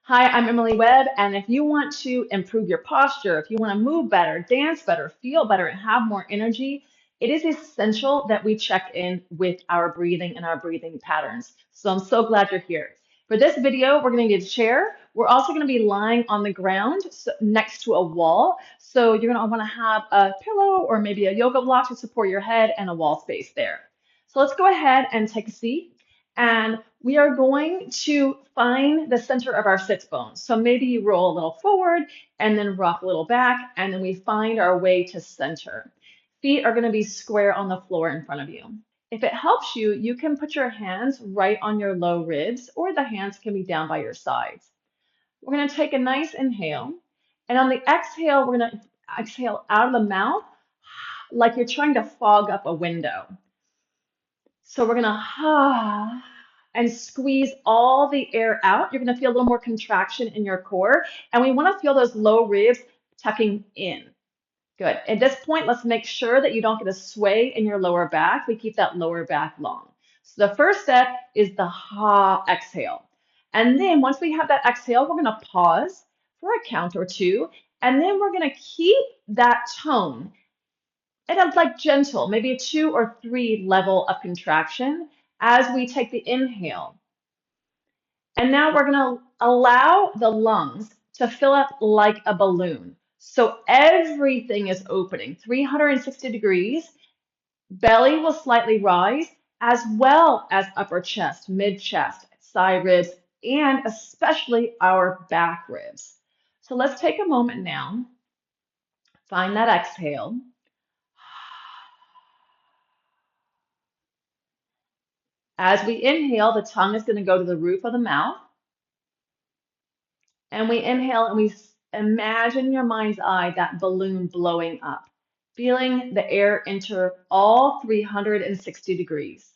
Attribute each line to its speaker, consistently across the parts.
Speaker 1: Hi, I'm Emily Webb, and if you want to improve your posture, if you want to move better, dance better, feel better, and have more energy, it is essential that we check in with our breathing and our breathing patterns. So I'm so glad you're here. For this video, we're going to need a chair. We're also going to be lying on the ground next to a wall. So you're going to want to have a pillow or maybe a yoga block to support your head and a wall space there. So let's go ahead and take a seat. And we are going to find the center of our sits bones. So maybe you roll a little forward and then rock a little back, and then we find our way to center. Feet are going to be square on the floor in front of you. If it helps you, you can put your hands right on your low ribs, or the hands can be down by your sides. We're going to take a nice inhale, and on the exhale, we're going to exhale out of the mouth like you're trying to fog up a window. So we're gonna and squeeze all the air out. You're gonna feel a little more contraction in your core, and we wanna feel those low ribs tucking in. Good. At this point, let's make sure that you don't get a sway in your lower back. We keep that lower back long. So the first step is the ha exhale. And then once we have that exhale, we're gonna pause for a count or two, and then we're gonna keep that tone. And it's like gentle, maybe a 2 or 3 level of contraction as we take the inhale. And now we're going to allow the lungs to fill up like a balloon. So everything is opening 360 degrees. Belly will slightly rise, as well as upper chest, mid chest, side ribs, and especially our back ribs. So let's take a moment now. Find that exhale. As we inhale, the tongue is going to go to the roof of the mouth. And we inhale and we imagine in your mind's eye that balloon blowing up, feeling the air enter all 360 degrees.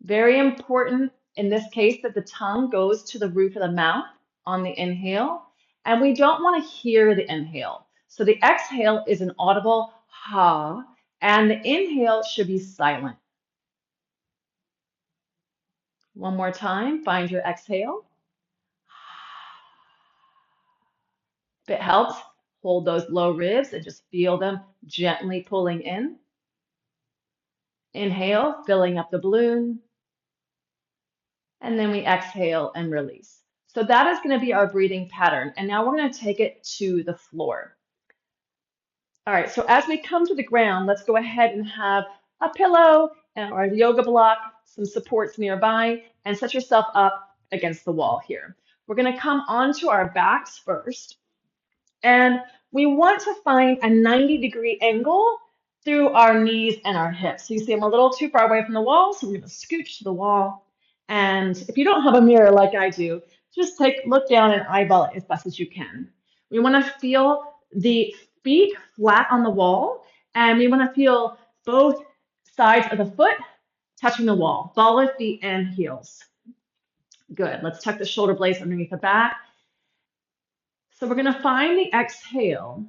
Speaker 1: Very important in this case that the tongue goes to the roof of the mouth on the inhale. And we don't want to hear the inhale. So the exhale is an audible ha, and the inhale should be silent. One more time, find your exhale. If it helps, hold those low ribs and just feel them gently pulling in. Inhale, filling up the balloon, and then we exhale and release. So that is going to be our breathing pattern. And now we're going to take it to the floor. All right, so as we come to the ground, let's go ahead and have a pillow or a yoga block, some supports nearby, and set yourself up against the wall here. We're going to come onto our backs first. And we want to find a 90-degree angle through our knees and our hips. So you see I'm a little too far away from the wall, so we're going to scooch to the wall. And if you don't have a mirror like I do, just look down and eyeball it as best as you can. We want to feel the feet flat on the wall, and we want to feel both sides of the foot touching the wall, ball of feet and heels. Good. Let's tuck the shoulder blades underneath the back. So we're going to find the exhale.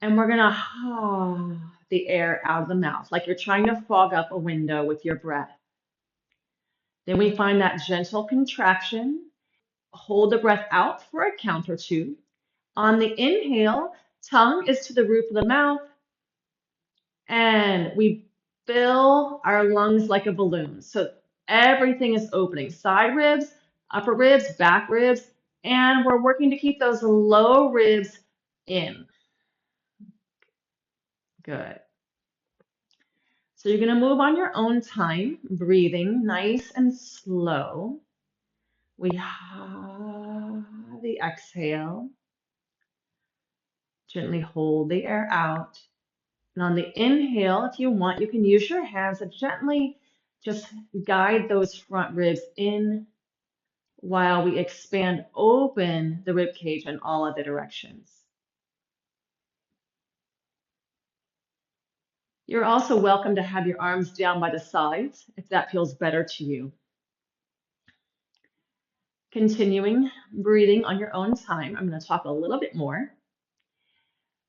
Speaker 1: And we're gonna the air out of the mouth, like you're trying to fog up a window with your breath. Then we find that gentle contraction. Hold the breath out for a count or two. On the inhale, tongue is to the roof of the mouth, and we fill our lungs like a balloon. So everything is opening, side ribs, upper ribs, back ribs, and we're working to keep those low ribs in. Good. So you're going to move on your own time, breathing nice and slow. We the exhale. Gently hold the air out. And on the inhale, if you want, you can use your hands to gently just guide those front ribs in while we expand open the rib cage in all other directions. You're also welcome to have your arms down by the sides if that feels better to you. Continuing breathing on your own time, I'm going to talk a little bit more.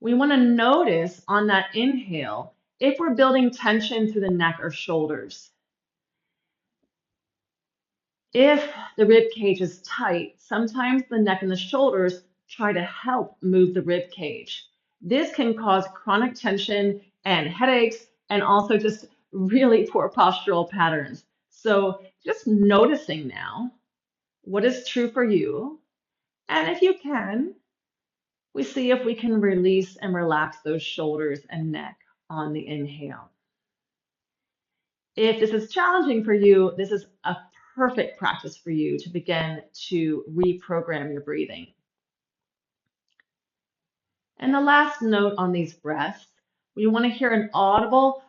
Speaker 1: We want to notice on that inhale if we're building tension through the neck or shoulders. If the rib cage is tight, sometimes the neck and the shoulders try to help move the rib cage. This can cause chronic tension and headaches and also just really poor postural patterns. So just noticing now what is true for you. And if you can, we see if we can release and relax those shoulders and neck on the inhale. If this is challenging for you, this is a perfect practice for you to begin to reprogram your breathing. And the last note on these breaths, we want to hear an audible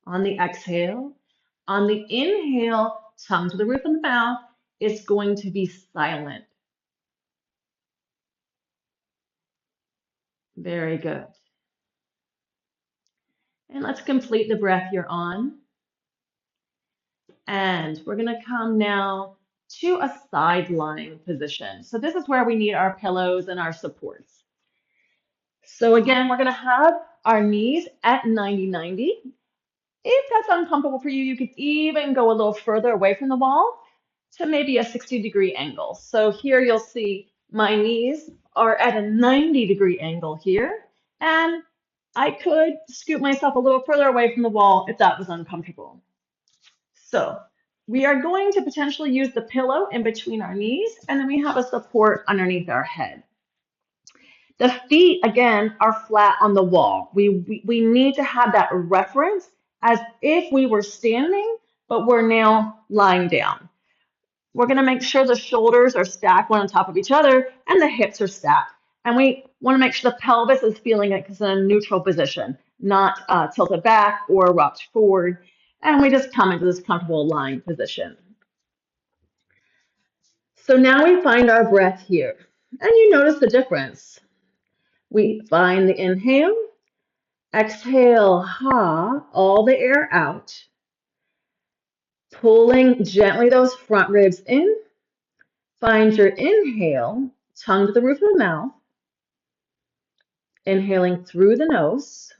Speaker 1: on the exhale. On the inhale, tongue to the roof of the mouth, it's going to be silent. Very good. And let's complete the breath you're on. And we're going to come now to a side lying position. So this is where we need our pillows and our supports. So again, we're going to have our knees at 90-90. If that's uncomfortable for you, you could even go a little further away from the wall to maybe a 60-degree angle. So here you'll see my knees are at a 90-degree angle here, and I could scoot myself a little further away from the wall if that was uncomfortable. So we are going to potentially use the pillow in between our knees, and then we have a support underneath our head. The feet, again, are flat on the wall. We need to have that reference as if we were standing, but we're now lying down. We're going to make sure the shoulders are stacked one on top of each other and the hips are stacked. And we want to make sure the pelvis is feeling like it's in a neutral position, not tilted back or rocked forward. And we just come into this comfortable lying position. So now we find our breath here. And you notice the difference. We find the inhale, exhale, ha, all the air out. Pulling gently those front ribs in. Find your inhale, tongue to the roof of the mouth. Inhaling through the nose.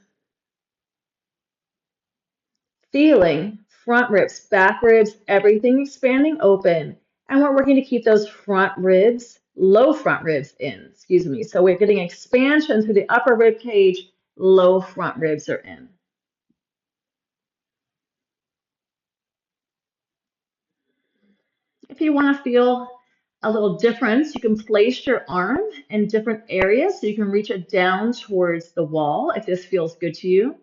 Speaker 1: Feeling front ribs, back ribs, everything expanding open. And we're working to keep those front ribs, low front ribs in, excuse me. So we're getting expansion through the upper rib cage, low front ribs are in. If you want to feel a little difference, you can place your arm in different areas so you can reach it down towards the wall if this feels good to you.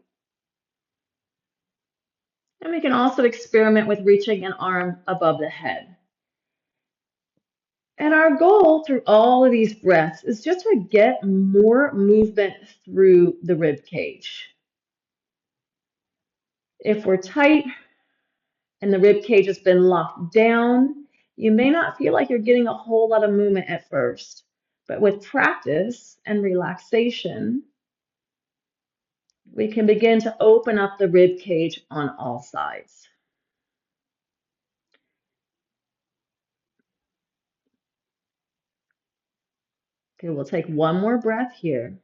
Speaker 1: And we can also experiment with reaching an arm above the head. And our goal through all of these breaths is just to get more movement through the rib cage. If we're tight and the rib cage has been locked down, you may not feel like you're getting a whole lot of movement at first. But with practice and relaxation, we can begin to open up the rib cage on all sides. Okay, we'll take one more breath here.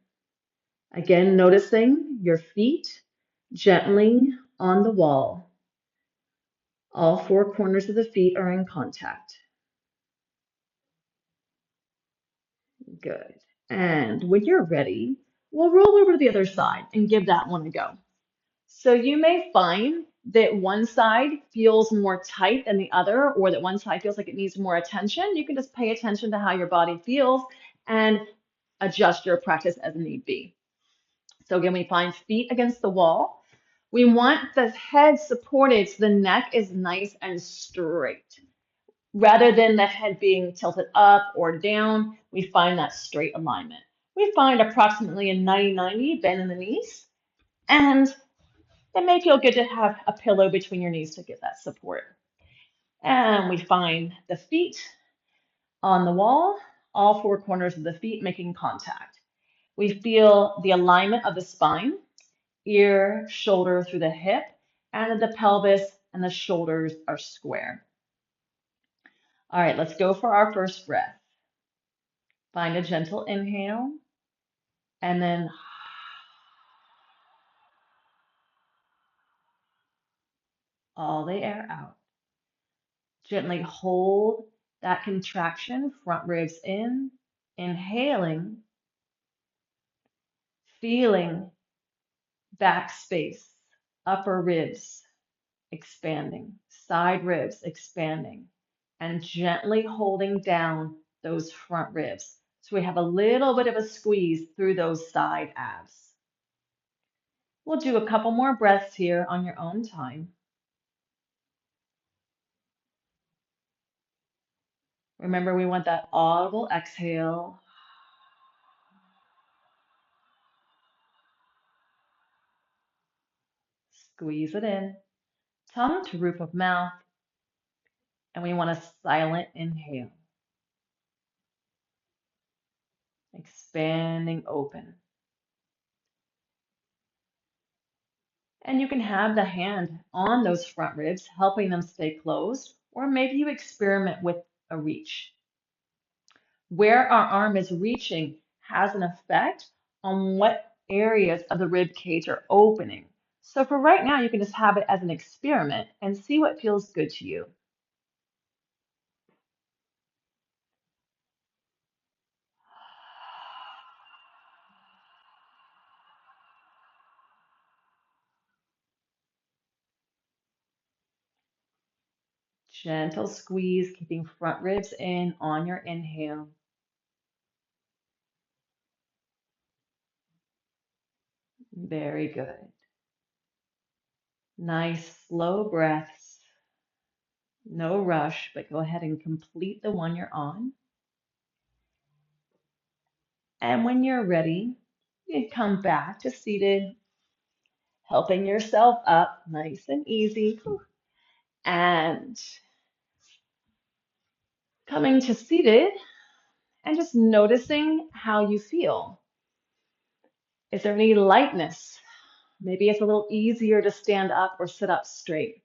Speaker 1: Again, noticing your feet gently on the wall. All four corners of the feet are in contact. Good. And when you're ready, we'll roll over to the other side and give that one a go. So you may find that one side feels more tight than the other, or that one side feels like it needs more attention. You can just pay attention to how your body feels and adjust your practice as need be. So again, we find feet against the wall. We want the head supported so the neck is nice and straight. Rather than the head being tilted up or down, we find that straight alignment. We find approximately a 90-90 bend in the knees, and it may feel good to have a pillow between your knees to get that support. And we find the feet on the wall, all four corners of the feet making contact. We feel the alignment of the spine, ear, shoulder through the hip, and the pelvis and the shoulders are square. All right, let's go for our first breath. Find a gentle inhale, and then all the air out. Gently hold that contraction, front ribs in, inhaling, feeling back space, upper ribs expanding, side ribs expanding, and gently holding down those front ribs. So we have a little bit of a squeeze through those side abs. We'll do a couple more breaths here on your own time. Remember, we want that audible exhale. Squeeze it in, tongue to roof of mouth, and we want a silent inhale, expanding open. And you can have the hand on those front ribs, helping them stay closed, or maybe you experiment with a reach. Where our arm is reaching has an effect on what areas of the rib cage are opening. So for right now, you can just have it as an experiment and see what feels good to you. Gentle squeeze, keeping front ribs in on your inhale. Very good. Nice, slow breaths. No rush, but go ahead and complete the one you're on. And when you're ready, you can come back to seated, helping yourself up nice and easy. And coming to seated and just noticing how you feel. Is there any lightness? Maybe it's a little easier to stand up or sit up straight.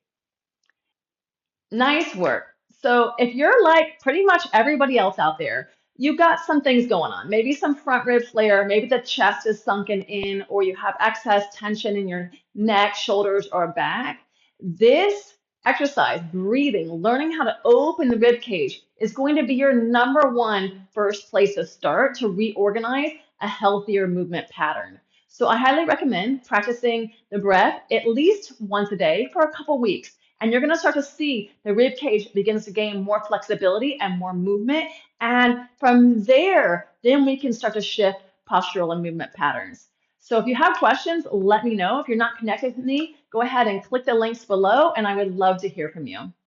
Speaker 1: Nice work. So if you're like pretty much everybody else out there, you've got some things going on. Maybe some front rib flare, maybe the chest is sunken in, or you have excess tension in your neck, shoulders, or back. This exercise, breathing, learning how to open the rib cage is going to be your number one first place to start to reorganize a healthier movement pattern. So I highly recommend practicing the breath at least once a day for a couple weeks. And you're going to start to see the rib cage begins to gain more flexibility and more movement. And from there, then we can start to shift postural and movement patterns. So if you have questions, let me know. If you're not connected with me, go ahead and click the links below, and I would love to hear from you.